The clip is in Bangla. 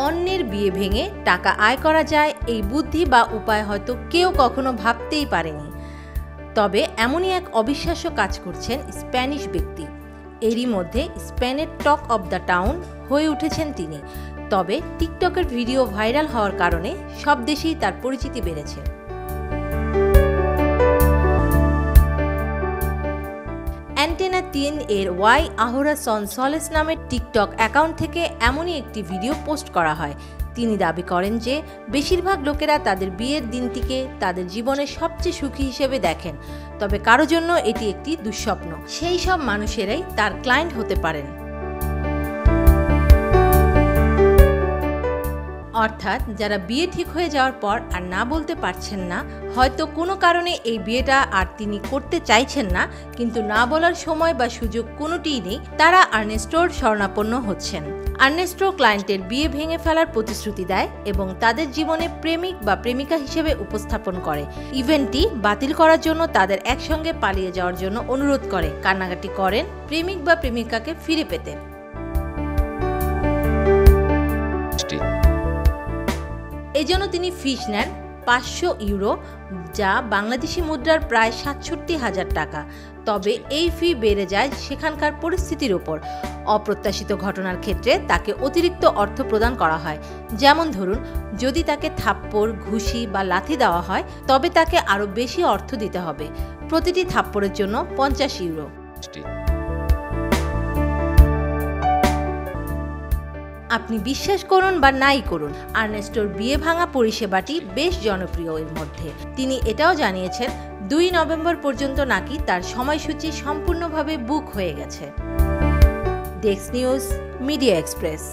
অন্যের বিয়ে ভেঙে টাকা আয় করা যায়, এই বুদ্ধি বা উপায় হয়তো কেউ কখনো ভাবতেই পারেনি। তবে এমনই এক অবিশ্বাস্য কাজ করছেন স্প্যানিশ ব্যক্তি। এরই মধ্যে স্পেনের টক অব দ্য টাউন হয়ে উঠেছেন তিনি। তবে টিকটকের ভিডিও ভাইরাল হওয়ার কারণে সব দেশেই তার পরিচিতি বেড়েছে। অ্যান্টেনা 3 এর ওয়াই আহোরা সন সলেস নামের টিকটক অ্যাকাউন্ট থেকে এমনই একটি ভিডিও পোস্ট করা হয়। তিনি দাবি করেন যে বেশিরভাগ লোকেরা তাদের বিয়ের দিনটিকে তাদের জীবনের সবচেয়ে সুখী হিসেবে দেখেন, তবে কারো জন্য এটি একটি দুঃস্বপ্ন। সেই সব মানুষেরাই তার ক্লায়েন্ট হতে পারেন। অর্থাৎ যারা বিয়ে ঠিক হয়ে যাওয়ার পর আর না বলতে পারছেন না, হয়তো কোনো কারণে এই বিয়েটা আর তিনি করতে চাইছেন না, কিন্তু না বলার সময় বা সুযোগ কোনোটিই নেই, তারা আর্নেস্টোর শরণাপন্ন হচ্ছেন। আর্নেস্টো ক্লায়েন্টের বিয়ে ভেঙে ফেলার প্রতিশ্রুতি দেয় এবং তাদের জীবনে প্রেমিক বা প্রেমিকা হিসেবে উপস্থাপন করে। ইভেন্টটি বাতিল করার জন্য তাদের একসঙ্গে পালিয়ে যাওয়ার জন্য অনুরোধ করে, কান্নাকাটি করেন প্রেমিক বা প্রেমিকাকে ফিরে পেতে। এজন্য তিনি ফিস নেন 500 ইউরো, যা বাংলাদেশি মুদ্রার প্রায় 67,000 টাকা। তবে এই ফি বেড়ে যায় সেখানকার পরিস্থিতির উপর। অপ্রত্যাশিত ঘটনার ক্ষেত্রে তাকে অতিরিক্ত অর্থ প্রদান করা হয়। যেমন ধরুন, যদি তাকে থাপ্পড়, ঘুষি বা লাথি দেওয়া হয়, তবে তাকে আরও বেশি অর্থ দিতে হবে, প্রতিটি থাপ্পড়ের জন্য 50 ইউরো। আপনি বিশ্বাস করুন বা নাই করুন, আর্নেস্টোর বিয়ে ভাঙা পরিষেবাটি বেশ জনপ্রিয় এর মধ্যে। তিনি এটাও জানিয়েছেন 2 নভেম্বর পর্যন্ত নাকি তার সময়সূচি সম্পূর্ণভাবে বুক হয়ে গেছে। Desk news, media express.